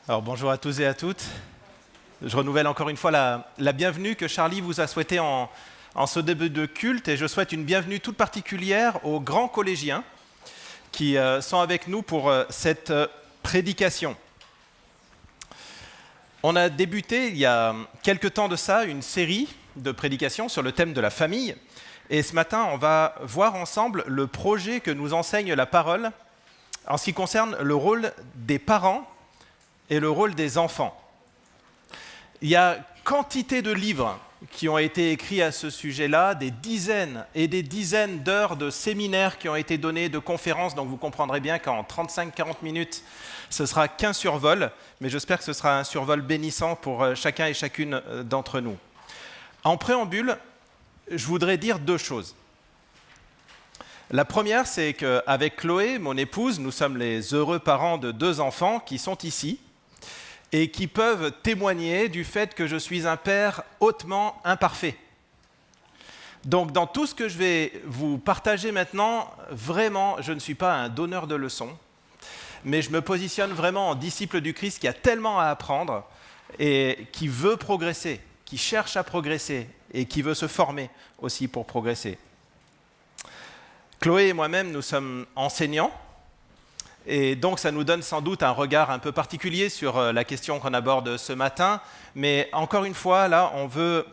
Alors bonjour à tous et à toutes. Je renouvelle encore une fois la bienvenue que Charlie vous a souhaitée en ce début de culte et je souhaite une bienvenue toute particulière aux grands collégiens qui sont avec nous pour cette prédication. On a débuté il y a quelque temps de ça une série de prédications sur le thème de la famille et ce matin on va voir ensemble le projet que nous enseigne la parole en ce qui concerne le rôle des parents et le rôle des enfants. Il y a quantité de livres qui ont été écrits à ce sujet-là, des dizaines et des dizaines d'heures de séminaires qui ont été donnés, de conférences, donc vous comprendrez bien qu'en 35-40 minutes, ce sera qu'un survol, mais j'espère que ce sera un survol bénissant pour chacun et chacune d'entre nous. En préambule, je voudrais dire deux choses. La première, c'est qu'avec Chloé, mon épouse, nous sommes les heureux parents de deux enfants qui sont ici, et qui peuvent témoigner du fait que je suis un père hautement imparfait. Donc dans tout ce que je vais vous partager maintenant, vraiment, je ne suis pas un donneur de leçons, mais je me positionne vraiment en disciple du Christ qui a tellement à apprendre et qui veut progresser, qui cherche à progresser et qui veut se former aussi pour progresser. Chloé et moi-même, nous sommes enseignants. Et donc, ça nous donne sans doute un regard un peu particulier sur la question qu'on aborde ce matin. Mais encore une fois, là, on veut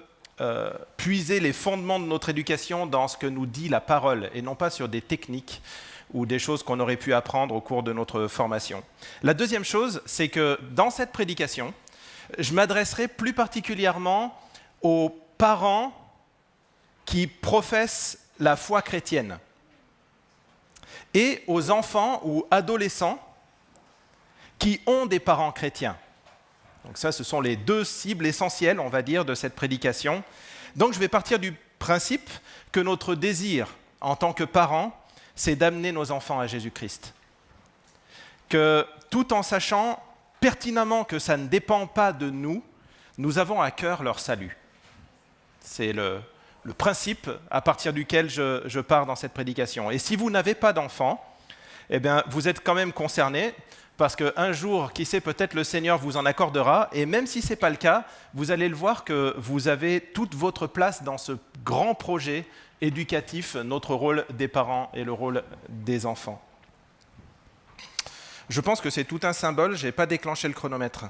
puiser les fondements de notre éducation dans ce que nous dit la parole, et non pas sur des techniques ou des choses qu'on aurait pu apprendre au cours de notre formation. La deuxième chose, c'est que dans cette prédication, je m'adresserai plus particulièrement aux parents qui professent la foi chrétienne, et aux enfants ou adolescents qui ont des parents chrétiens. Donc ça, ce sont les deux cibles essentielles, on va dire, de cette prédication. Donc je vais partir du principe que notre désir en tant que parents, c'est d'amener nos enfants à Jésus-Christ. Que tout en sachant pertinemment que ça ne dépend pas de nous, nous avons à cœur leur salut. C'est le principe à partir duquel je pars dans cette prédication. Et si vous n'avez pas d'enfants, eh bien, vous êtes quand même concernés, parce qu'un jour, qui sait, peut-être le Seigneur vous en accordera, et même si ce n'est pas le cas, vous allez le voir que vous avez toute votre place dans ce grand projet éducatif, notre rôle des parents et le rôle des enfants. Je pense que c'est tout un symbole, je n'ai pas déclenché le chronomètre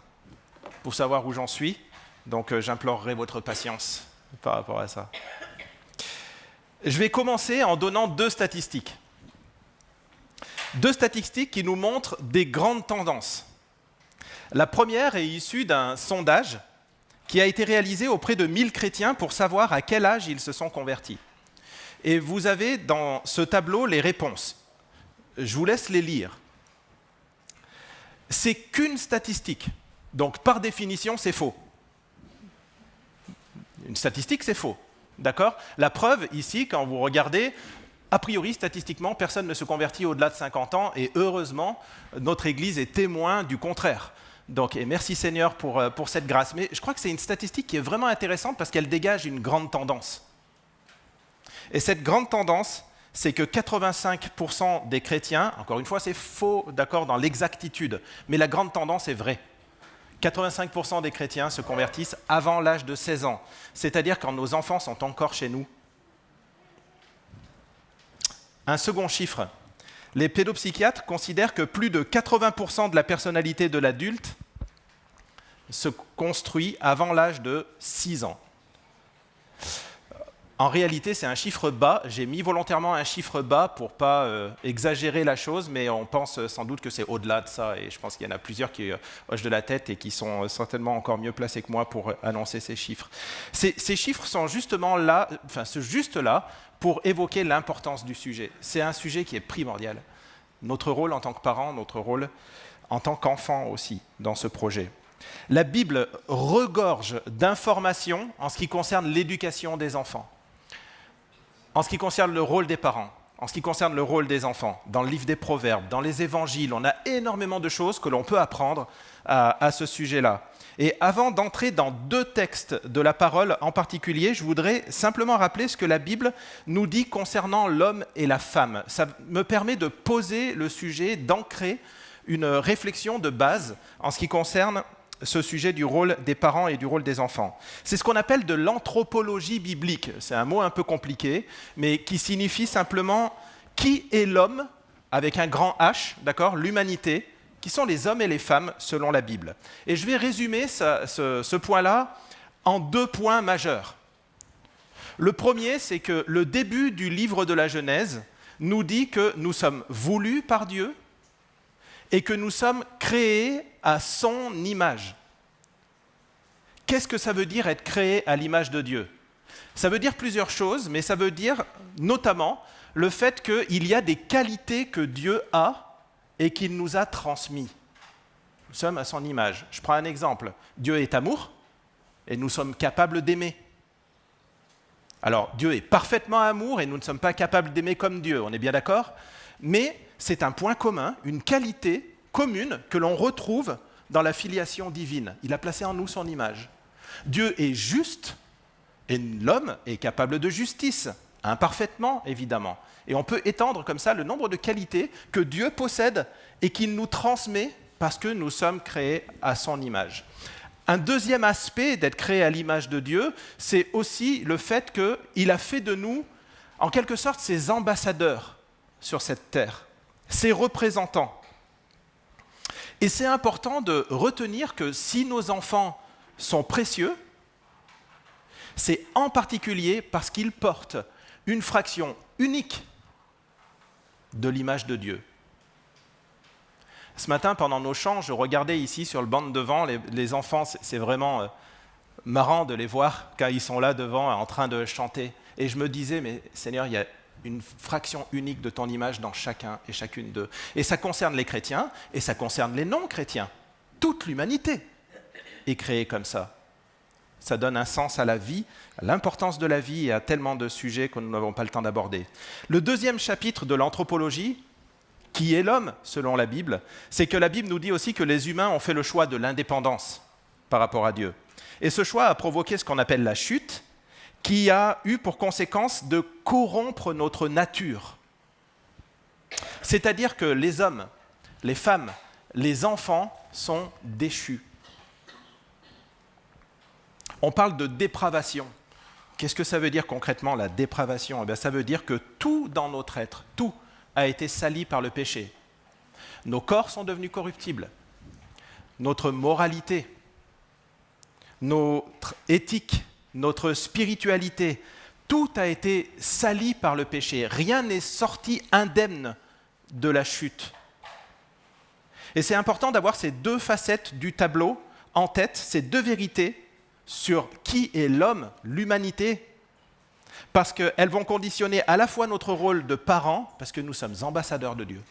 pour savoir où j'en suis, donc j'implorerai votre patience par rapport à ça. Je vais commencer en donnant deux statistiques. Deux statistiques qui nous montrent des grandes tendances. La première est issue d'un sondage qui a été réalisé auprès de 1000 chrétiens pour savoir à quel âge ils se sont convertis. Et vous avez dans ce tableau les réponses. Je vous laisse les lire. C'est qu'une statistique, donc par définition, c'est faux. Une statistique, c'est faux. D'accord ? La preuve, ici, quand vous regardez, a priori, statistiquement, personne ne se convertit au-delà de 50 ans, et heureusement, notre Église est témoin du contraire. Donc, et merci Seigneur pour cette grâce. Mais je crois que c'est une statistique qui est vraiment intéressante parce qu'elle dégage une grande tendance. Et cette grande tendance, c'est que 85% des chrétiens, encore une fois, c'est faux, d'accord, dans l'exactitude, mais la grande tendance est vraie. 85% des chrétiens se convertissent avant l'âge de 16 ans, c'est-à-dire quand nos enfants sont encore chez nous. Un second chiffre, les pédopsychiatres considèrent que plus de 80% de la personnalité de l'adulte se construit avant l'âge de 6 ans. En réalité, c'est un chiffre bas. J'ai mis volontairement un chiffre bas pour ne pas exagérer la chose, mais on pense sans doute que c'est au-delà de ça. Et je pense qu'il y en a plusieurs qui hochent de la tête et qui sont certainement encore mieux placés que moi pour annoncer ces chiffres. Ces chiffres sont justement là, juste là pour évoquer l'importance du sujet. C'est un sujet qui est primordial. Notre rôle en tant que parents, notre rôle en tant qu'enfants aussi dans ce projet. La Bible regorge d'informations en ce qui concerne l'éducation des enfants. En ce qui concerne le rôle des parents, en ce qui concerne le rôle des enfants, dans le livre des Proverbes, dans les évangiles, on a énormément de choses que l'on peut apprendre à ce sujet-là. Et avant d'entrer dans deux textes de la parole en particulier, je voudrais simplement rappeler ce que la Bible nous dit concernant l'homme et la femme. Ça me permet de poser le sujet, d'ancrer une réflexion de base en ce qui concerne ce sujet du rôle des parents et du rôle des enfants. C'est ce qu'on appelle de l'anthropologie biblique. C'est un mot un peu compliqué, mais qui signifie simplement qui est l'homme, avec un grand H, d'accord, l'humanité, qui sont les hommes et les femmes selon la Bible. Et je vais résumer ce point-là en 2 points majeurs. Le premier, c'est que le début du livre de la Genèse nous dit que nous sommes voulus par Dieu et que nous sommes créés à son image. Qu'est-ce que ça veut dire être créé à l'image de Dieu ? Ça veut dire plusieurs choses, mais ça veut dire notamment le fait qu'il y a des qualités que Dieu a et qu'il nous a transmises. Nous sommes à son image. Je prends un exemple. Dieu est amour et nous sommes capables d'aimer. Alors, Dieu est parfaitement amour et nous ne sommes pas capables d'aimer comme Dieu, on est bien d'accord ? Mais c'est un point commun, une qualité commune que l'on retrouve dans la filiation divine. Il a placé en nous son image. Dieu est juste et l'homme est capable de justice, imparfaitement évidemment. Et on peut étendre comme ça le nombre de qualités que Dieu possède et qu'il nous transmet parce que nous sommes créés à son image. Un deuxième aspect d'être créé à l'image de Dieu, c'est aussi le fait qu'il a fait de nous, en quelque sorte, ses ambassadeurs sur cette terre, ses représentants. Et c'est important de retenir que si nos enfants sont précieux, c'est en particulier parce qu'ils portent une fraction unique de l'image de Dieu. Ce matin, pendant nos chants, je regardais ici sur le banc de devant, les enfants, c'est vraiment marrant de les voir quand ils sont là devant en train de chanter. Et je me disais, mais Seigneur, il y a une fraction unique de ton image dans chacun et chacune d'eux. Et ça concerne les chrétiens et ça concerne les non-chrétiens. Toute l'humanité est créée comme ça. Ça donne un sens à la vie, à l'importance de la vie et à tellement de sujets que nous n'avons pas le temps d'aborder. Le deuxième chapitre de l'anthropologie, qui est l'homme selon la Bible, c'est que la Bible nous dit aussi que les humains ont fait le choix de l'indépendance par rapport à Dieu. Et ce choix a provoqué ce qu'on appelle la chute, qui a eu pour conséquence de corrompre notre nature. C'est-à-dire que les hommes, les femmes, les enfants sont déchus. On parle de dépravation. Qu'est-ce que ça veut dire concrètement, la dépravation ? Eh bien, ça veut dire que tout dans notre être, tout a été sali par le péché. Nos corps sont devenus corruptibles. Notre moralité, notre éthique, notre spiritualité, tout a été sali par le péché. Rien n'est sorti indemne de la chute. Et c'est important d'avoir ces 2 facettes du tableau en tête, ces 2 vérités sur qui est l'homme, l'humanité, parce qu'elles vont conditionner à la fois notre rôle de parents, parce que nous sommes ambassadeurs de Dieu,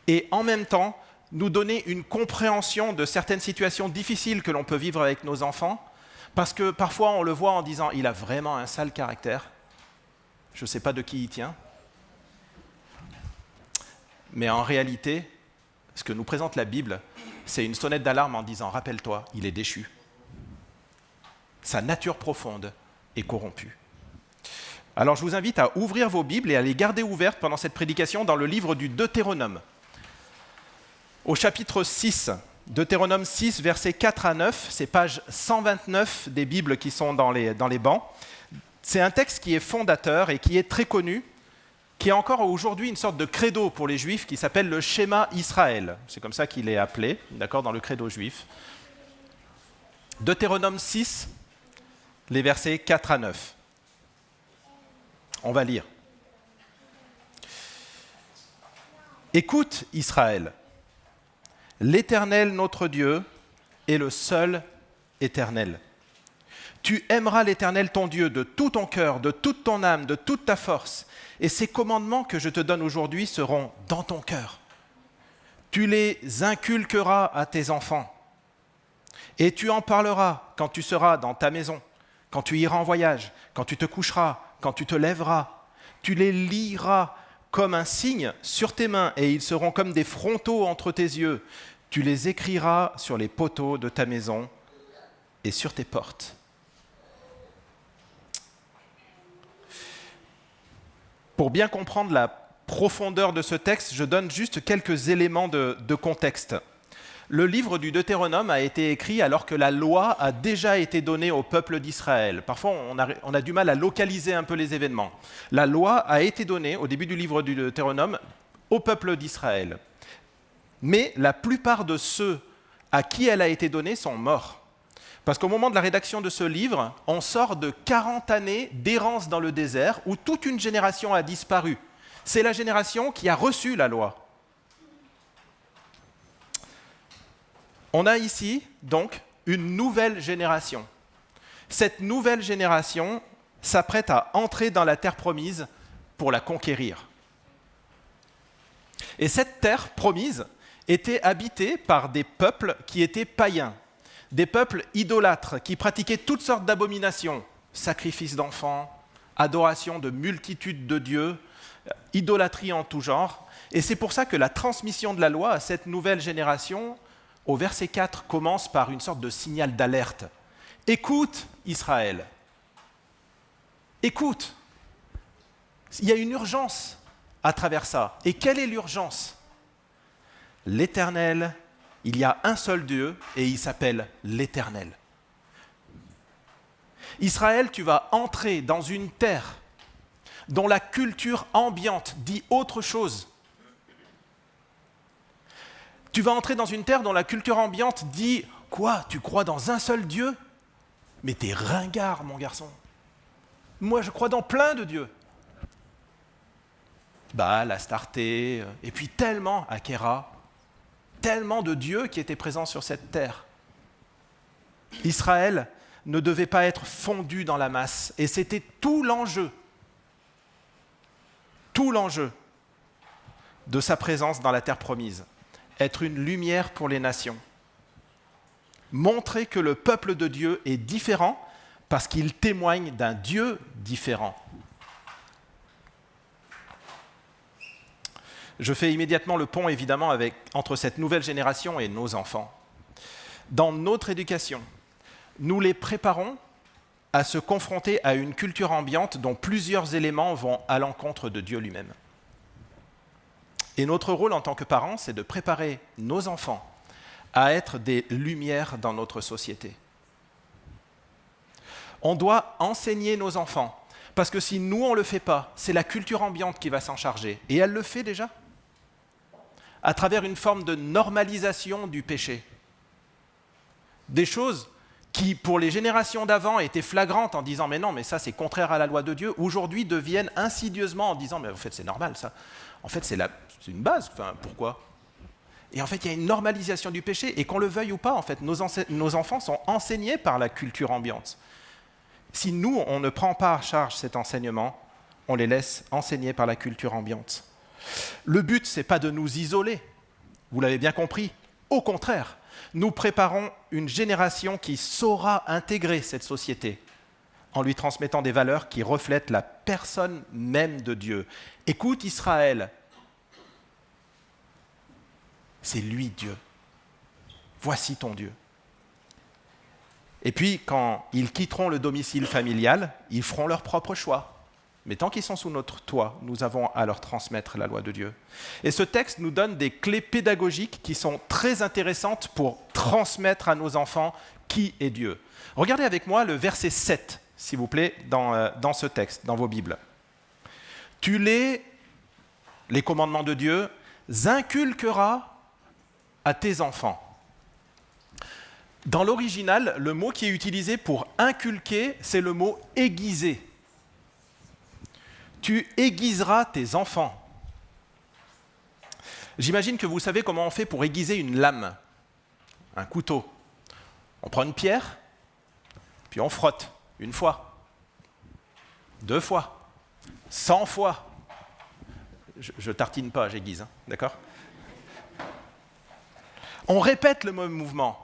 et en même temps nous donner une compréhension de certaines situations difficiles que l'on peut vivre avec nos enfants, parce que parfois on le voit en disant « il a vraiment un sale caractère, je ne sais pas de qui il tient », mais en réalité, ce que nous présente la Bible, c'est une sonnette d'alarme en disant « rappelle-toi, il est déchu ». Sa nature profonde est corrompue. Alors je vous invite à ouvrir vos Bibles et à les garder ouvertes pendant cette prédication dans le livre du Deutéronome. Au chapitre 6, Deutéronome 6, versets 4 à 9, c'est page 129 des Bibles qui sont dans les bancs. C'est un texte qui est fondateur et qui est très connu, qui est encore aujourd'hui une sorte de credo pour les Juifs qui s'appelle le Schéma Israël. C'est comme ça qu'il est appelé, d'accord, dans le credo juif. Deutéronome 6, les versets 4 à 9. On va lire. Écoute, Israël, l'Éternel notre Dieu est le seul Éternel. Tu aimeras l'Éternel ton Dieu de tout ton cœur, de toute ton âme, de toute ta force, et ces commandements que je te donne aujourd'hui seront dans ton cœur. Tu les inculqueras à tes enfants, et tu en parleras quand tu seras dans ta maison, quand tu iras en voyage, quand tu te coucheras, quand tu te lèveras. Tu les liras comme un signe sur tes mains, et ils seront comme des frontaux entre tes yeux. Tu les écriras sur les poteaux de ta maison et sur tes portes. Pour bien comprendre la profondeur de ce texte, je donne juste quelques éléments de contexte. Le livre du Deutéronome a été écrit alors que la loi a déjà été donnée au peuple d'Israël. Parfois, on a du mal à localiser un peu les événements. La loi a été donnée au début du livre du Deutéronome au peuple d'Israël. Mais la plupart de ceux à qui elle a été donnée sont morts. Parce qu'au moment de la rédaction de ce livre, on sort de 40 années d'errance dans le désert où toute une génération a disparu. C'est la génération qui a reçu la loi. On a ici, donc, une nouvelle génération. Cette nouvelle génération s'apprête à entrer dans la terre promise pour la conquérir. Et cette terre promise était habitée par des peuples qui étaient païens, des peuples idolâtres qui pratiquaient toutes sortes d'abominations, sacrifices d'enfants, adoration de multitudes de dieux, idolâtrie en tout genre. Et c'est pour ça que la transmission de la loi à cette nouvelle génération, au verset 4, commence par une sorte de signal d'alerte. Écoute, Israël. Écoute. Il y a une urgence à travers ça. Et quelle est l'urgence ? L'Éternel, il y a un seul Dieu et il s'appelle l'Éternel. Israël, tu vas entrer dans une terre dont la culture ambiante dit autre chose. Tu vas entrer dans une terre dont la culture ambiante dit « Quoi, tu crois dans un seul Dieu ? Mais t'es ringard, mon garçon. Moi, je crois dans plein de dieux. » Baal, Astarté, et puis tellement, Akhéra, tellement de dieux qui étaient présents sur cette terre. Israël ne devait pas être fondu dans la masse, et c'était tout l'enjeu de sa présence dans la terre promise. Être une lumière pour les nations. Montrer que le peuple de Dieu est différent parce qu'il témoigne d'un Dieu différent. Je fais immédiatement le pont, évidemment, entre cette nouvelle génération et nos enfants. Dans notre éducation, nous les préparons à se confronter à une culture ambiante dont plusieurs éléments vont à l'encontre de Dieu lui-même. Et notre rôle en tant que parents, c'est de préparer nos enfants à être des lumières dans notre société. On doit enseigner nos enfants, parce que si nous, on ne le fait pas, c'est la culture ambiante qui va s'en charger. Et elle le fait déjà, à travers une forme de normalisation du péché. Des choses qui, pour les générations d'avant, étaient flagrantes en disant « mais non, mais ça, c'est contraire à la loi de Dieu », aujourd'hui deviennent insidieusement en disant « mais en fait, c'est normal, ça. En fait, c'est une base. Enfin, pourquoi ?» Et en fait, il y a une normalisation du péché, et qu'on le veuille ou pas, en fait, nos enfants sont enseignés par la culture ambiante. Si nous, on ne prend pas en charge cet enseignement, on les laisse enseigner par la culture ambiante. Le but, ce n'est pas de nous isoler, vous l'avez bien compris. Au contraire, nous préparons une génération qui saura intégrer cette société en lui transmettant des valeurs qui reflètent la personne même de Dieu. Écoute Israël, c'est lui Dieu. Voici ton Dieu. Et puis, quand ils quitteront le domicile familial, ils feront leur propre choix. Mais tant qu'ils sont sous notre toit, nous avons à leur transmettre la loi de Dieu. Et ce texte nous donne des clés pédagogiques qui sont très intéressantes pour transmettre à nos enfants qui est Dieu. Regardez avec moi le verset 7, s'il vous plaît, dans ce texte, dans vos Bibles. Tu les commandements de Dieu, inculqueras à tes enfants. Dans l'original, le mot qui est utilisé pour inculquer, c'est le mot aiguiser. Tu aiguiseras tes enfants. J'imagine que vous savez comment on fait pour aiguiser une lame, un couteau. On prend une pierre, puis on frotte, une fois, 2 fois, 100 fois. Je tartine pas, j'aiguise, hein, d'accord ? On répète le même mouvement.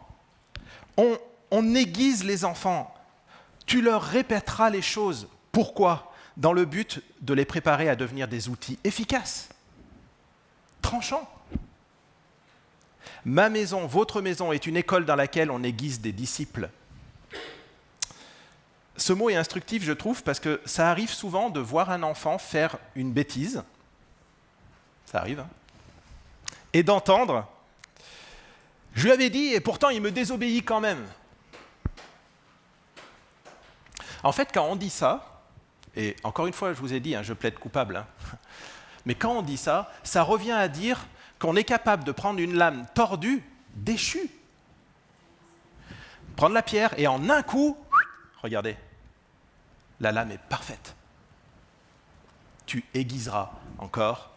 On aiguise les enfants. Tu leur répéteras les choses. Pourquoi ? Dans le but de les préparer à devenir des outils efficaces, tranchants. Ma maison, votre maison est une école dans laquelle on aiguise des disciples. Ce mot est instructif, je trouve, parce que ça arrive souvent de voir un enfant faire une bêtise, ça arrive, hein. Et d'entendre, je lui avais dit, et pourtant il me désobéit quand même. En fait, quand on dit ça, et encore une fois, je vous ai dit, hein, je plaide coupable, hein, mais quand on dit ça, ça revient à dire qu'on est capable de prendre une lame tordue, déchue, prendre la pierre et en un coup, regardez, la lame est parfaite. Tu aiguiseras encore,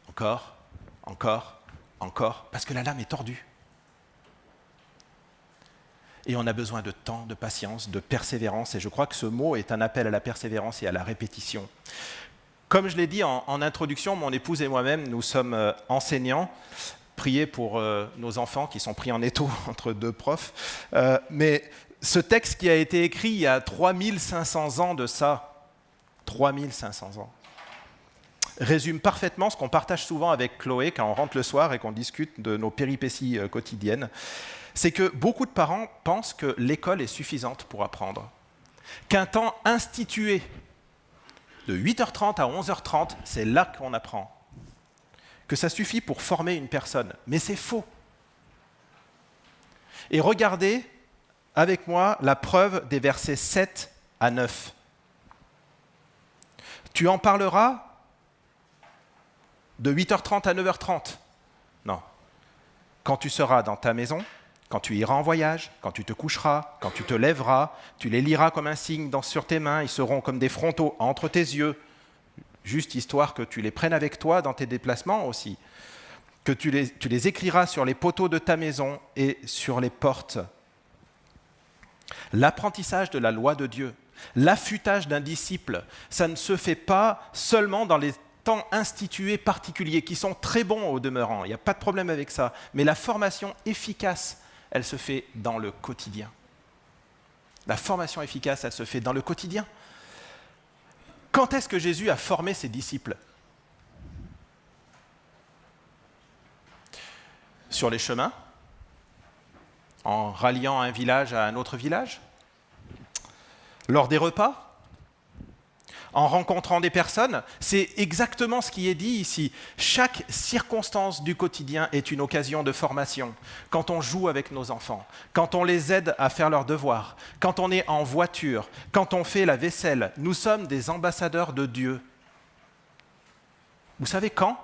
encore, encore, encore, parce que la lame est tordue. Et on a besoin de temps, de patience, de persévérance, et je crois que ce mot est un appel à la persévérance et à la répétition. Comme je l'ai dit en introduction, mon épouse et moi-même, nous sommes enseignants. Priez pour nos enfants qui sont pris en étau entre deux profs. Mais ce texte qui a été écrit il y a 3500 ans de ça, 3500 ans, résume parfaitement ce qu'on partage souvent avec Chloé quand on rentre le soir et qu'on discute de nos péripéties quotidiennes. C'est que beaucoup de parents pensent que l'école est suffisante pour apprendre, qu'un temps institué de 8h30 à 11h30, c'est là qu'on apprend, que ça suffit pour former une personne. Mais c'est faux. Et regardez avec moi la preuve des versets 7 à 9. Tu en parleras de 8h30 à 9h30. Non. Quand tu seras dans ta maison, quand tu iras en voyage, quand tu te coucheras, quand tu te lèveras, tu les liras comme un signe sur tes mains, ils seront comme des frontaux entre tes yeux, juste histoire que tu les prennes avec toi dans tes déplacements aussi, que tu les écriras sur les poteaux de ta maison et sur les portes. L'apprentissage de la loi de Dieu, l'affûtage d'un disciple, ça ne se fait pas seulement dans les temps institués particuliers, qui sont très bons au demeurant, il n'y a pas de problème avec ça, mais la formation efficace, elle se fait dans le quotidien. La formation efficace, elle se fait dans le quotidien. Quand est-ce que Jésus a formé ses disciples ? Sur les chemins ? En ralliant un village à un autre village ? Lors des repas ? En rencontrant des personnes ? C'est exactement ce qui est dit ici. Chaque circonstance du quotidien est une occasion de formation. Quand on joue avec nos enfants, quand on les aide à faire leurs devoirs, quand on est en voiture, quand on fait la vaisselle, nous sommes des ambassadeurs de Dieu. Vous savez quand ?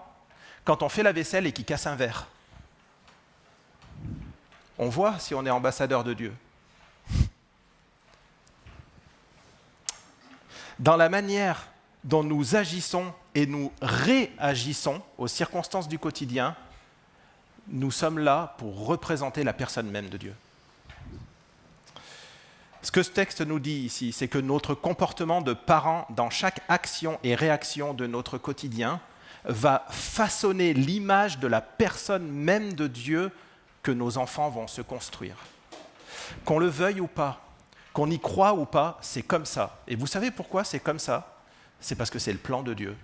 Quand on fait la vaisselle et qu'il casse un verre. On voit si on est ambassadeur de Dieu. Dans la manière dont nous agissons et nous réagissons aux circonstances du quotidien, nous sommes là pour représenter la personne même de Dieu. Ce que ce texte nous dit ici, c'est que notre comportement de parents dans chaque action et réaction de notre quotidien va façonner l'image de la personne même de Dieu que nos enfants vont se construire. Qu'on le veuille ou pas, qu'on y croit ou pas, c'est comme ça. Et vous savez pourquoi c'est comme ça ? C'est parce que c'est le plan de Dieu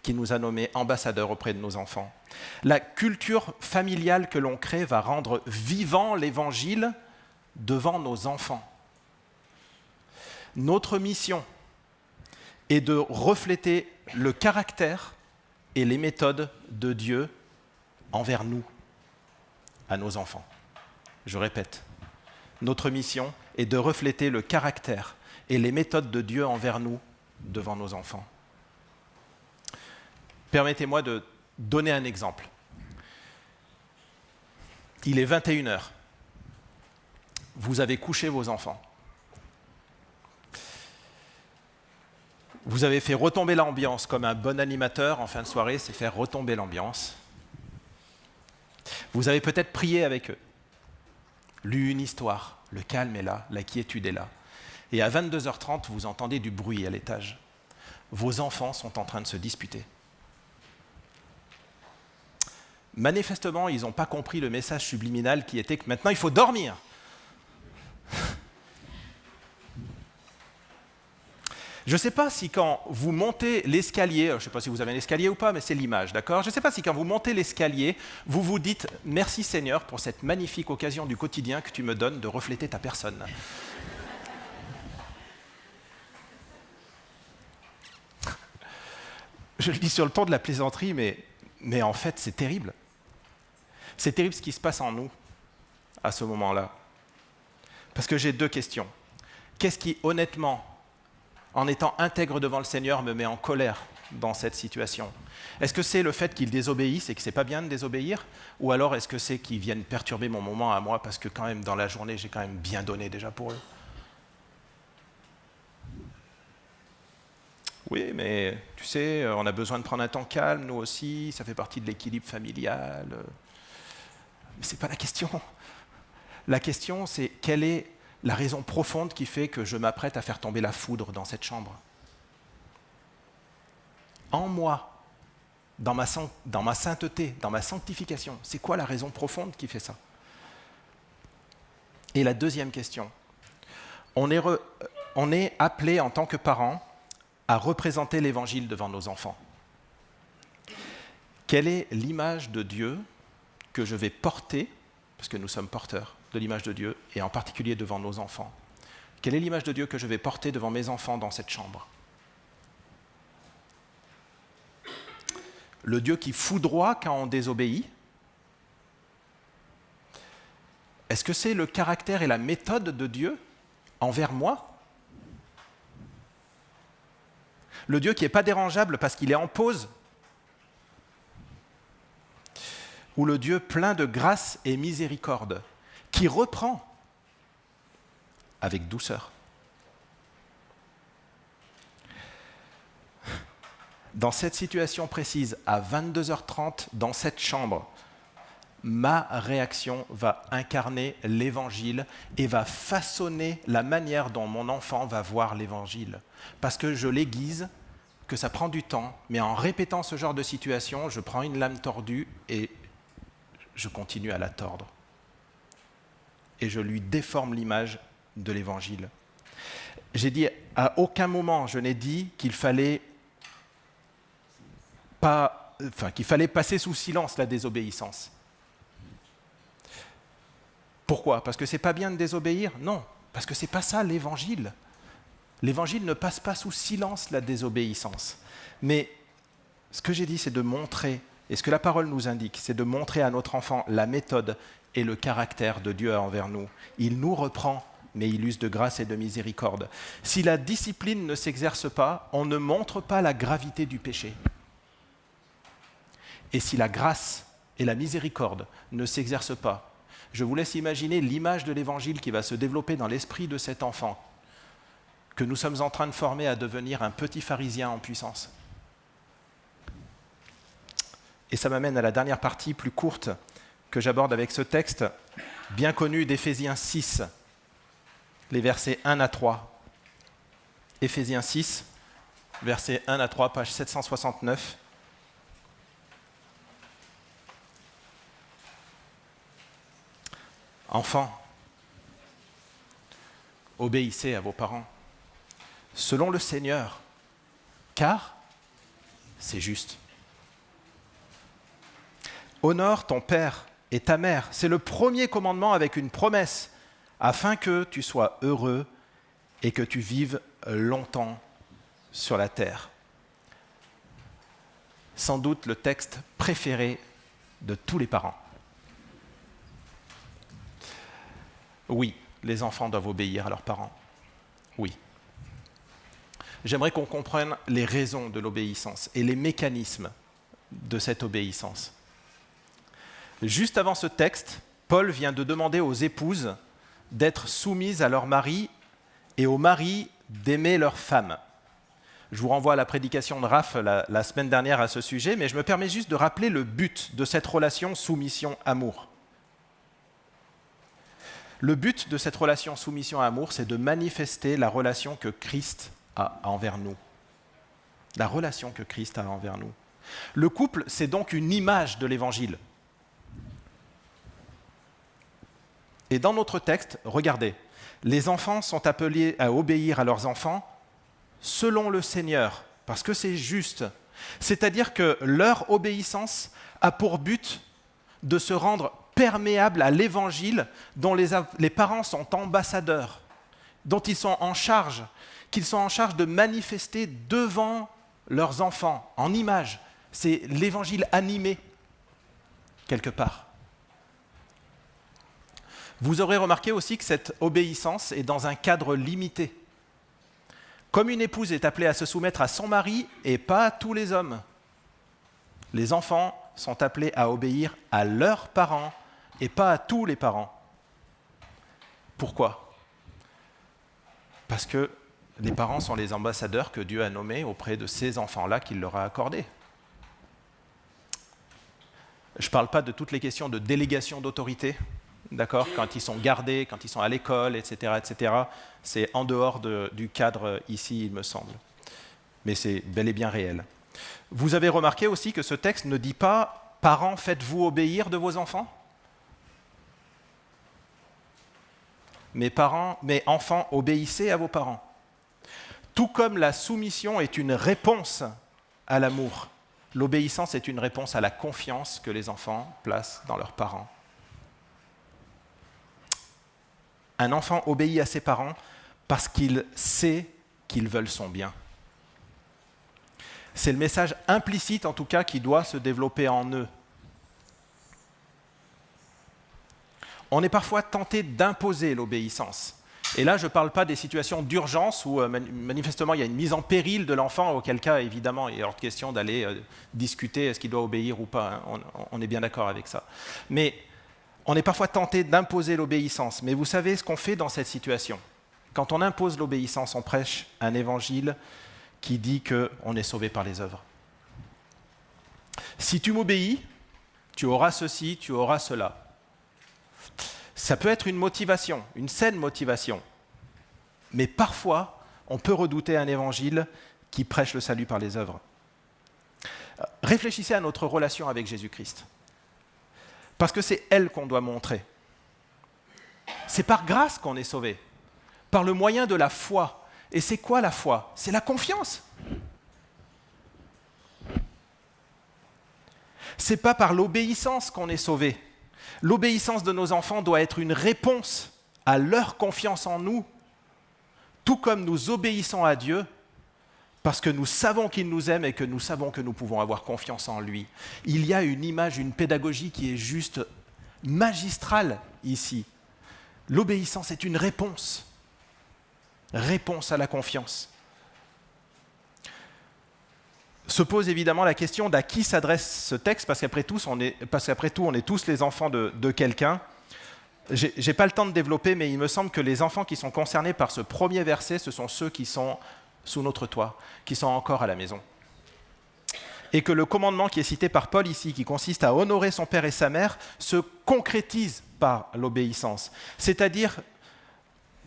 qui nous a nommés ambassadeurs auprès de nos enfants. La culture familiale que l'on crée va rendre vivant l'Évangile devant nos enfants. Notre mission est de refléter le caractère et les méthodes de Dieu envers nous, à nos enfants. Je répète, notre mission est de refléter le caractère et les méthodes de Dieu envers nous devant nos enfants. Permettez-moi de donner un exemple. Il est 21h. Vous avez couché vos enfants. Vous avez fait retomber l'ambiance comme un bon animateur en fin de soirée, c'est faire retomber l'ambiance. Vous avez peut-être prié avec eux, lu une histoire, le calme est là, la quiétude est là. Et à 22h30, vous entendez du bruit à l'étage. Vos enfants sont en train de se disputer. Manifestement, ils n'ont pas compris le message subliminal qui était que maintenant il faut dormir. Je ne sais pas si quand vous montez l'escalier, je ne sais pas si vous avez un escalier ou pas, mais c'est l'image, d'accord ? Je ne sais pas si quand vous montez l'escalier, vous vous dites « Merci Seigneur pour cette magnifique occasion du quotidien que tu me donnes de refléter ta personne. » Je le dis sur le ton de la plaisanterie, mais Mais en fait, c'est terrible. C'est terrible ce qui se passe en nous à ce moment-là. Parce que j'ai deux questions. Qu'est-ce qui, honnêtement, en étant intègre devant le Seigneur, me met en colère dans cette situation? Est-ce que c'est le fait qu'ils désobéissent et que c'est pas bien de désobéir? Ou alors est-ce que c'est qu'ils viennent perturber mon moment à moi parce que quand même dans la journée, j'ai quand même bien donné déjà pour eux? Oui, mais tu sais, on a besoin de prendre un temps calme, nous aussi, ça fait partie de l'équilibre familial. Mais ce n'est pas la question. La question, c'est quelle est la raison profonde qui fait que je m'apprête à faire tomber la foudre dans cette chambre? En moi, dans ma sainteté, dans ma sanctification, c'est quoi la raison profonde qui fait ça? Et la deuxième question, on est appelé en tant que parents à représenter l'Évangile devant nos enfants. Quelle est l'image de Dieu que je vais porter, parce que nous sommes porteurs de l'image de Dieu, et en particulier devant nos enfants? Quelle est l'image de Dieu que je vais porter devant mes enfants dans cette chambre? Le Dieu qui foudroie quand on désobéit? Est-ce que c'est le caractère et la méthode de Dieu envers moi? Le Dieu qui n'est pas dérangeable parce qu'il est en pause? Ou le Dieu plein de grâce et miséricorde, qui reprend avec douceur? Dans cette situation précise, à 22h30, dans cette chambre, ma réaction va incarner l'Évangile et va façonner la manière dont mon enfant va voir l'Évangile. Parce que je l'aiguise, que ça prend du temps, mais en répétant ce genre de situation, je prends une lame tordue et je continue à la tordre. Et je lui déforme l'image de l'Évangile. J'ai dit, à aucun moment, je n'ai dit qu'il fallait passer sous silence la désobéissance. Pourquoi? Parce que c'est pas bien de désobéir? Non, parce que c'est pas ça l'Évangile. L'Évangile ne passe pas sous silence la désobéissance. Mais ce que j'ai dit, c'est de montrer, et ce que la parole nous indique, c'est de montrer à notre enfant la méthode et le caractère de Dieu envers nous. Il nous reprend, mais il use de grâce et de miséricorde. Si la discipline ne s'exerce pas, on ne montre pas la gravité du péché. Et si la grâce et la miséricorde ne s'exercent pas, je vous laisse imaginer l'image de l'Évangile qui va se développer dans l'esprit de cet enfant que nous sommes en train de former à devenir un petit pharisien en puissance. Et ça m'amène à la dernière partie plus courte que j'aborde avec ce texte bien connu d'Éphésiens 6, les versets 1 à 3. Éphésiens 6, versets 1 à 3, page 769. Enfants, obéissez à vos parents, selon le Seigneur, car c'est juste. Honore ton père et ta mère, c'est le premier commandement avec une promesse, afin que tu sois heureux et que tu vives longtemps sur la terre. Sans doute le texte préféré de tous les parents. Oui, les enfants doivent obéir à leurs parents. Oui. J'aimerais qu'on comprenne les raisons de l'obéissance et les mécanismes de cette obéissance. Juste avant ce texte, Paul vient de demander aux épouses d'être soumises à leur mari et aux maris d'aimer leurs femmes. Je vous renvoie à la prédication de Raph la semaine dernière à ce sujet, mais je me permets juste de rappeler le but de cette relation soumission-amour. Le but de cette relation soumission-amour, c'est de manifester la relation que Christ a envers nous. La relation que Christ a envers nous. Le couple, c'est donc une image de l'Évangile. Et dans notre texte, regardez, les enfants sont appelés à obéir à leurs enfants selon le Seigneur, parce que c'est juste. C'est-à-dire que leur obéissance a pour but de se rendre perméable à l'Évangile dont les parents sont ambassadeurs, dont ils sont en charge, qu'ils sont en charge de manifester devant leurs enfants, en image, C'est l'évangile animé, quelque part. Vous aurez remarqué aussi que cette obéissance est dans un cadre limité. Comme une épouse est appelée à se soumettre à son mari et pas à tous les hommes, les enfants sont appelés à obéir à leurs parents et pas à tous les parents. Pourquoi ? Parce que les parents sont les ambassadeurs que Dieu a nommés auprès de ces enfants-là qu'il leur a accordés. Je ne parle pas de toutes les questions de délégation d'autorité, d'accord ? Quand ils sont gardés, quand ils sont à l'école, etc., etc. C'est en dehors du cadre ici, il me semble. Mais c'est bel et bien réel. Vous avez remarqué aussi que ce texte ne dit pas « Parents, faites-vous obéir de vos enfants ?» mais enfants, obéissez à vos parents. Tout comme la soumission est une réponse à l'amour, l'obéissance est une réponse à la confiance que les enfants placent dans leurs parents. Un enfant obéit à ses parents parce qu'il sait qu'ils veulent son bien. C'est le message implicite, en tout cas, qui doit se développer en eux. On est parfois tenté d'imposer l'obéissance. Et là, je ne parle pas des situations d'urgence où manifestement il y a une mise en péril de l'enfant, auquel cas, évidemment, il est hors de question d'aller discuter est-ce qu'il doit obéir ou pas. Hein. On est bien d'accord avec ça. Mais on est parfois tenté d'imposer l'obéissance. Mais vous savez ce qu'on fait dans cette situation ? Quand on impose l'obéissance, on prêche un évangile qui dit qu'on est sauvé par les œuvres. Si tu m'obéis, tu auras ceci, tu auras cela. Ça peut être une motivation, une saine motivation. Mais parfois, on peut redouter un évangile qui prêche le salut par les œuvres. Réfléchissez à notre relation avec Jésus-Christ. Parce que c'est elle qu'on doit montrer. C'est par grâce qu'on est sauvé, par le moyen de la foi. Et c'est quoi la foi ? C'est la confiance. C'est pas par l'obéissance qu'on est sauvé. L'obéissance de nos enfants doit être une réponse à leur confiance en nous, tout comme nous obéissons à Dieu, parce que nous savons qu'il nous aime et que nous savons que nous pouvons avoir confiance en lui. Il y a une image, une pédagogie qui est juste magistrale ici. L'obéissance est une réponse à la confiance. Se pose évidemment la question d'à qui s'adresse ce texte, parce qu'après tout, on est tous les enfants de quelqu'un. Je n'ai pas le temps de développer, mais il me semble que les enfants qui sont concernés par ce premier verset, ce sont ceux qui sont sous notre toit, qui sont encore à la maison. Et que le commandement qui est cité par Paul ici, qui consiste à honorer son père et sa mère, se concrétise par l'obéissance. C'est-à-dire,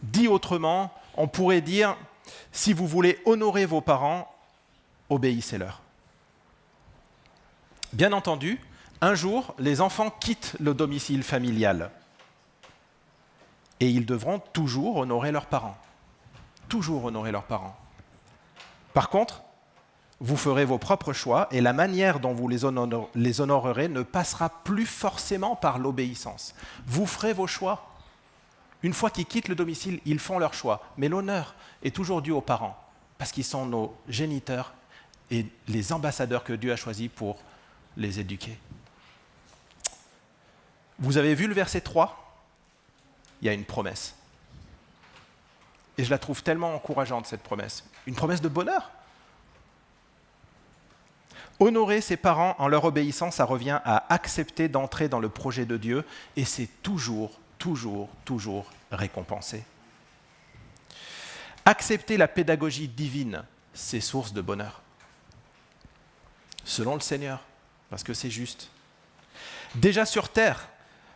dit autrement, on pourrait dire, si vous voulez honorer vos parents, obéissez-leur. Bien entendu, un jour, les enfants quittent le domicile familial et ils devront toujours honorer leurs parents. Toujours honorer leurs parents. Par contre, vous ferez vos propres choix et la manière dont vous les honorerez ne passera plus forcément par l'obéissance. Vous ferez vos choix. Une fois qu'ils quittent le domicile, ils font leur choix. Mais l'honneur est toujours dû aux parents parce qu'ils sont nos géniteurs et les ambassadeurs que Dieu a choisis pour les éduquer. Vous avez vu le verset 3 ? Il y a une promesse. Et je la trouve tellement encourageante, cette promesse. Une promesse de bonheur. Honorer ses parents en leur obéissance, ça revient à accepter d'entrer dans le projet de Dieu, et c'est toujours récompensé. Accepter la pédagogie divine, c'est source de bonheur. Selon le Seigneur, parce que c'est juste. Déjà sur terre,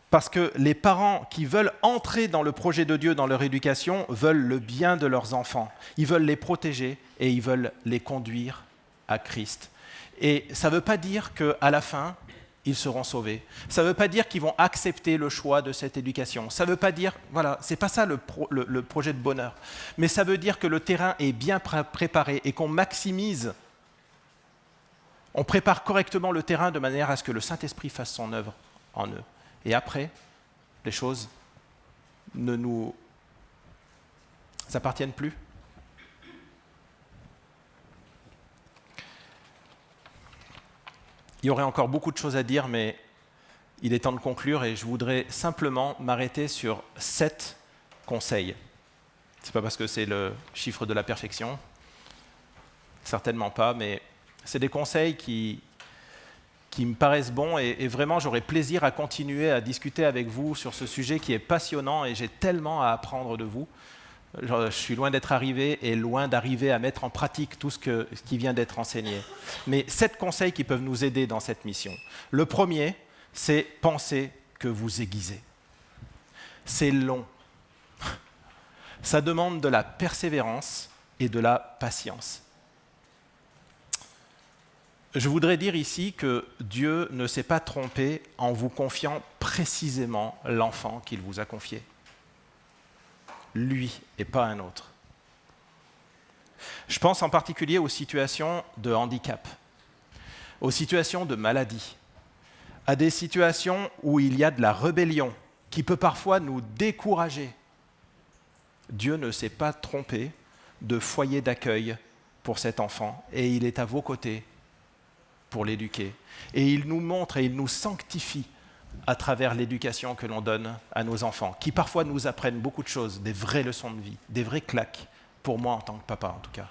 parce que les parents qui veulent entrer dans le projet de Dieu, dans leur éducation, veulent le bien de leurs enfants. Ils veulent les protéger et ils veulent les conduire à Christ. Et ça ne veut pas dire qu'à la fin, ils seront sauvés. Ça ne veut pas dire qu'ils vont accepter le choix de cette éducation. Ça ne veut pas dire, voilà, c'est pas ça le projet de bonheur. Mais ça veut dire que le terrain est bien préparé et qu'on maximise. On prépare correctement le terrain de manière à ce que le Saint-Esprit fasse son œuvre en eux. Et après, les choses ne nous appartiennent plus. Il y aurait encore beaucoup de choses à dire, mais il est temps de conclure et je voudrais simplement m'arrêter sur 7 conseils. Ce n'est pas parce que c'est le chiffre de la perfection, certainement pas, mais c'est des conseils qui me paraissent bons et vraiment j'aurais plaisir à continuer à discuter avec vous sur ce sujet qui est passionnant et j'ai tellement à apprendre de vous. Je suis loin d'être arrivé et loin d'arriver à mettre en pratique tout ce qui vient d'être enseigné. Mais 7 conseils qui peuvent nous aider dans cette mission. Le premier, c'est penser que vous aiguisez. C'est long. Ça demande de la persévérance et de la patience. Je voudrais dire ici que Dieu ne s'est pas trompé en vous confiant précisément l'enfant qu'il vous a confié. Lui et pas un autre. Je pense en particulier aux situations de handicap, aux situations de maladie, à des situations où il y a de la rébellion qui peut parfois nous décourager. Dieu ne s'est pas trompé de foyer d'accueil pour cet enfant et il est à vos côtés pour l'éduquer. Et il nous montre et il nous sanctifie à travers l'éducation que l'on donne à nos enfants, qui parfois nous apprennent beaucoup de choses, des vraies leçons de vie, des vraies claques, pour moi en tant que papa en tout cas.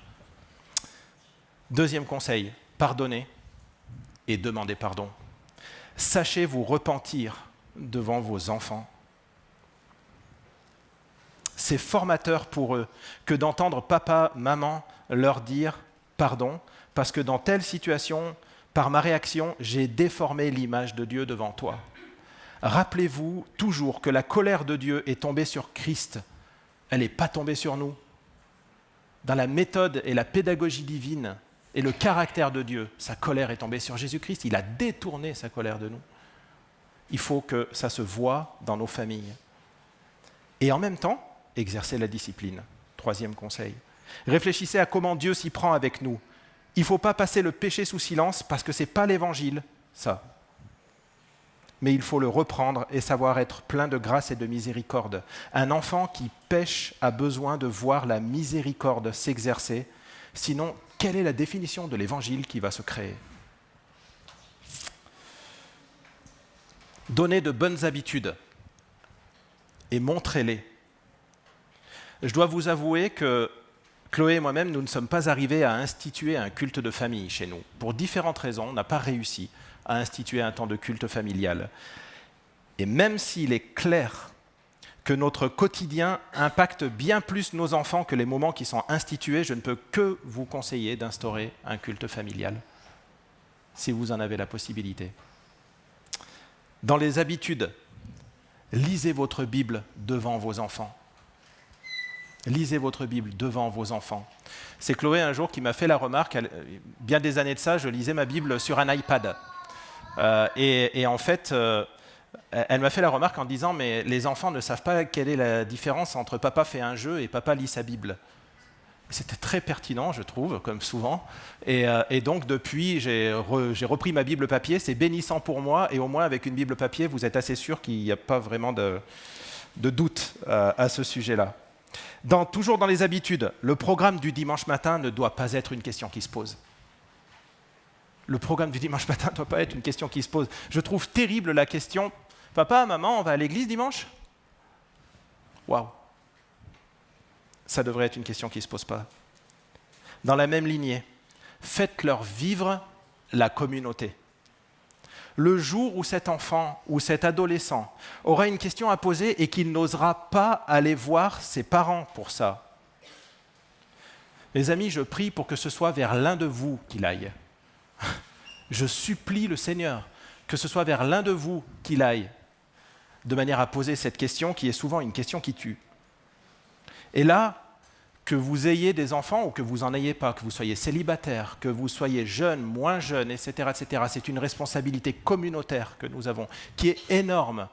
Deuxième conseil, pardonnez et demandez pardon. Sachez vous repentir devant vos enfants. C'est formateur pour eux que d'entendre papa, maman leur dire pardon, parce que dans telle situation, par ma réaction, j'ai déformé l'image de Dieu devant toi. Rappelez-vous toujours que la colère de Dieu est tombée sur Christ. Elle n'est pas tombée sur nous. Dans la méthode et la pédagogie divine et le caractère de Dieu, sa colère est tombée sur Jésus-Christ. Il a détourné sa colère de nous. Il faut que ça se voie dans nos familles. Et en même temps, exercer la discipline. Troisième conseil. Réfléchissez à comment Dieu s'y prend avec nous. Il ne faut pas passer le péché sous silence parce que ce n'est pas l'évangile, ça. Mais il faut le reprendre et savoir être plein de grâce et de miséricorde. Un enfant qui pêche a besoin de voir la miséricorde s'exercer. Sinon, quelle est la définition de l'évangile qui va se créer ? Donnez de bonnes habitudes et montrez-les. Je dois vous avouer que Chloé et moi-même, nous ne sommes pas arrivés à instituer un culte de famille chez nous. Pour différentes raisons, on n'a pas réussi à instituer un temps de culte familial. Et même s'il est clair que notre quotidien impacte bien plus nos enfants que les moments qui sont institués, je ne peux que vous conseiller d'instaurer un culte familial, si vous en avez la possibilité. Dans les habitudes, lisez votre Bible devant vos enfants. Lisez votre Bible devant vos enfants. C'est Chloé un jour qui m'a fait la remarque, bien des années de ça, je lisais ma Bible sur un iPad. Et en fait, elle m'a fait la remarque en disant « mais les enfants ne savent pas quelle est la différence entre papa fait un jeu et papa lit sa Bible ». C'était très pertinent, je trouve, comme souvent. Et donc, depuis, j'ai repris ma Bible papier. C'est bénissant pour moi. Et au moins, avec une Bible papier, vous êtes assez sûr qu'il n'y a pas vraiment de doute à ce sujet-là. Toujours dans les habitudes, le programme du dimanche matin ne doit pas être une question qui se pose. Le programme du dimanche matin ne doit pas être une question qui se pose. Je trouve terrible la question « Papa, maman, on va à l'église dimanche ?» Waouh! Ça devrait être une question qui ne se pose pas. Dans la même lignée, faites-leur vivre la communauté. Le jour où cet enfant ou cet adolescent aura une question à poser et qu'il n'osera pas aller voir ses parents pour ça, mes amis, je prie pour que ce soit vers l'un de vous qu'il aille. Je supplie le Seigneur que ce soit vers l'un de vous qu'il aille, de manière à poser cette question qui est souvent une question qui tue. Et là, que vous ayez des enfants ou que vous n'en ayez pas, que vous soyez célibataire, que vous soyez jeune, moins jeune, etc., c'est une responsabilité communautaire que nous avons, qui est énorme.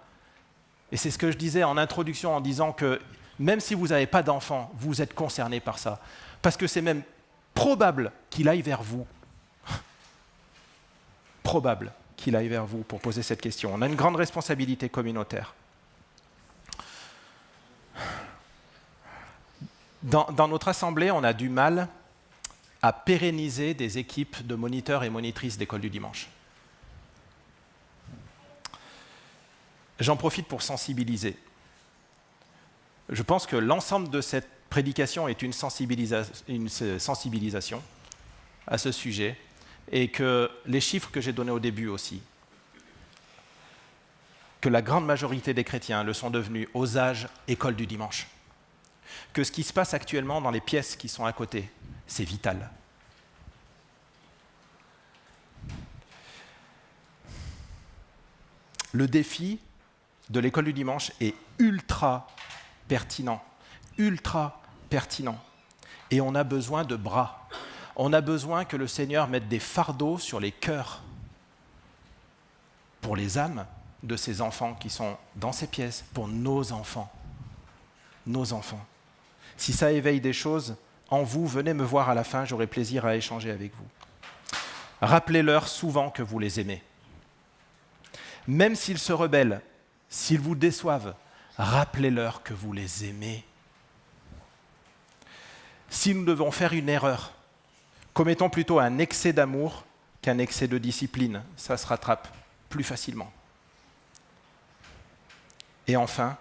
Et c'est ce que je disais en introduction en disant que même si vous n'avez pas d'enfants, vous êtes concerné par ça. Parce que c'est même probable qu'il aille vers vous. Probable qu'il aille vers vous pour poser cette question. On a une grande responsabilité communautaire. Dans notre assemblée, on a du mal à pérenniser des équipes de moniteurs et monitrices d'école du dimanche. J'en profite pour sensibiliser. Je pense que l'ensemble de cette prédication est une sensibilisation à ce sujet, et que les chiffres que j'ai donnés au début aussi, que la grande majorité des chrétiens le sont devenus aux âges école du dimanche, que ce qui se passe actuellement dans les pièces qui sont à côté, c'est vital. Le défi de l'école du dimanche est ultra pertinent, et on a besoin de bras. On a besoin que le Seigneur mette des fardeaux sur les cœurs pour les âmes de ces enfants qui sont dans ces pièces, pour nos enfants. Nos enfants. Si ça éveille des choses en vous, venez me voir à la fin, j'aurai plaisir à échanger avec vous. Rappelez-leur souvent que vous les aimez. Même s'ils se rebellent, s'ils vous déçoivent, rappelez-leur que vous les aimez. Si nous devons faire une erreur, commettons plutôt un excès d'amour qu'un excès de discipline. Ça se rattrape plus facilement. Et enfin,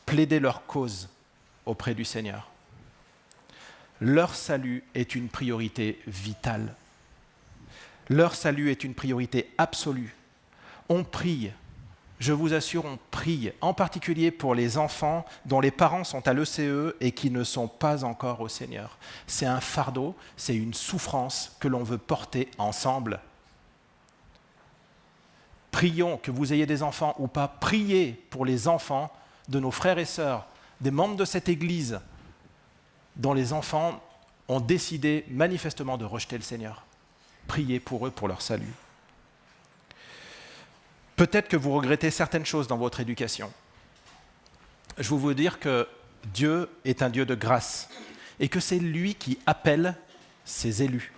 plaidez leur cause auprès du Seigneur. Leur salut est une priorité vitale. Leur salut est une priorité absolue. On prie, je vous assure, on prie, en particulier pour les enfants dont les parents sont à l'ECE et qui ne sont pas encore au Seigneur. C'est un fardeau, c'est une souffrance que l'on veut porter ensemble. Prions, que vous ayez des enfants ou pas, priez pour les enfants de nos frères et sœurs, des membres de cette Église, dont les enfants ont décidé manifestement de rejeter le Seigneur. Priez pour eux, pour leur salut. Peut-être que vous regrettez certaines choses dans votre éducation. Je veux vous dire que Dieu est un Dieu de grâce et que c'est lui qui appelle ses élus.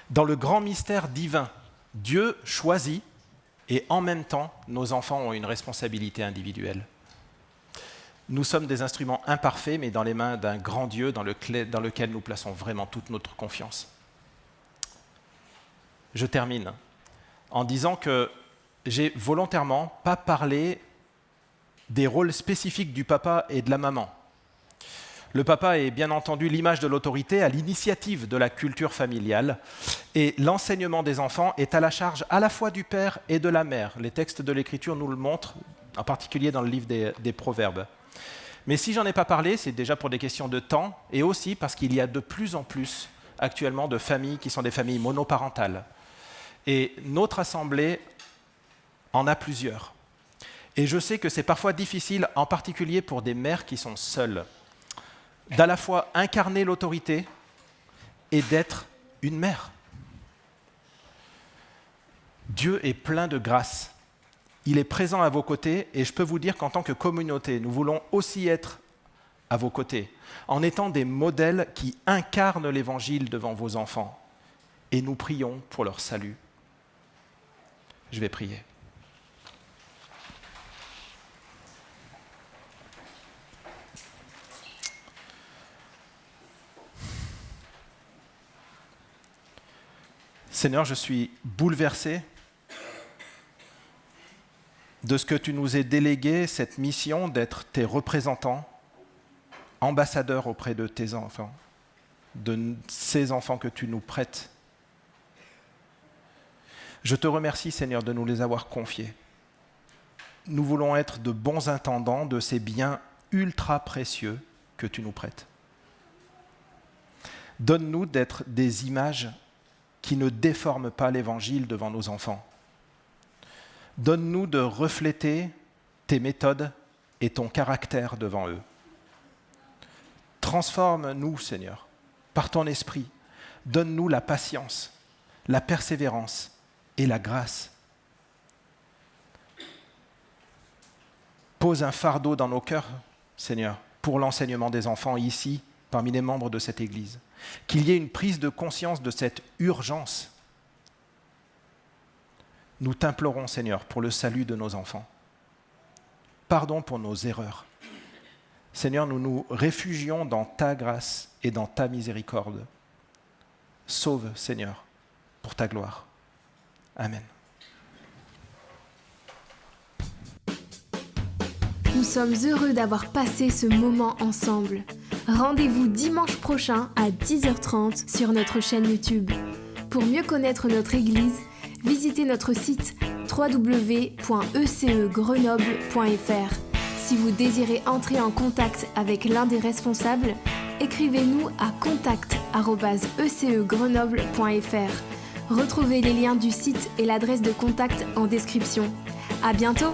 Dans le grand mystère divin, Dieu choisit et en même temps, nos enfants ont une responsabilité individuelle. Nous sommes des instruments imparfaits, mais dans les mains d'un grand Dieu dans lequel nous plaçons vraiment toute notre confiance. Je termine en disant que j'ai volontairement pas parlé des rôles spécifiques du papa et de la maman. Le papa est bien entendu l'image de l'autorité à l'initiative de la culture familiale, et l'enseignement des enfants est à la charge à la fois du père et de la mère. Les textes de l'Écriture nous le montrent, en particulier dans le livre des Proverbes. Mais si j'en ai pas parlé, c'est déjà pour des questions de temps, et aussi parce qu'il y a de plus en plus actuellement de familles qui sont des familles monoparentales. Et notre assemblée en a plusieurs. Et je sais que c'est parfois difficile, en particulier pour des mères qui sont seules, d'à la fois incarner l'autorité et d'être une mère. Dieu est plein de grâce. Il est présent à vos côtés, et je peux vous dire qu'en tant que communauté, nous voulons aussi être à vos côtés, en étant des modèles qui incarnent l'Évangile devant vos enfants. Et nous prions pour leur salut. Je vais prier. Seigneur, je suis bouleversé de ce que tu nous aies délégué, cette mission d'être tes représentants, ambassadeurs auprès de tes enfants, de ces enfants que tu nous prêtes. Je te remercie, Seigneur, de nous les avoir confiés. Nous voulons être de bons intendants de ces biens ultra précieux que tu nous prêtes. Donne-nous d'être des images qui ne déforment pas l'Évangile devant nos enfants. Donne-nous de refléter tes méthodes et ton caractère devant eux. Transforme-nous, Seigneur, par ton esprit. Donne-nous la patience, la persévérance et la grâce. Pose un fardeau dans nos cœurs, Seigneur, pour l'enseignement des enfants ici, parmi les membres de cette Église. Qu'il y ait une prise de conscience de cette urgence. Nous t'implorons, Seigneur, pour le salut de nos enfants. Pardon pour nos erreurs. Seigneur, nous nous réfugions dans ta grâce et dans ta miséricorde. Sauve, Seigneur, pour ta gloire. Amen. Nous sommes heureux d'avoir passé ce moment ensemble. Rendez-vous dimanche prochain à 10h30 sur notre chaîne YouTube. Pour mieux connaître notre église, visitez notre site www.ecegrenoble.fr. Si vous désirez entrer en contact avec l'un des responsables, écrivez-nous à contact@ecegrenoble.fr. Retrouvez les liens du site et l'adresse de contact en description. À bientôt!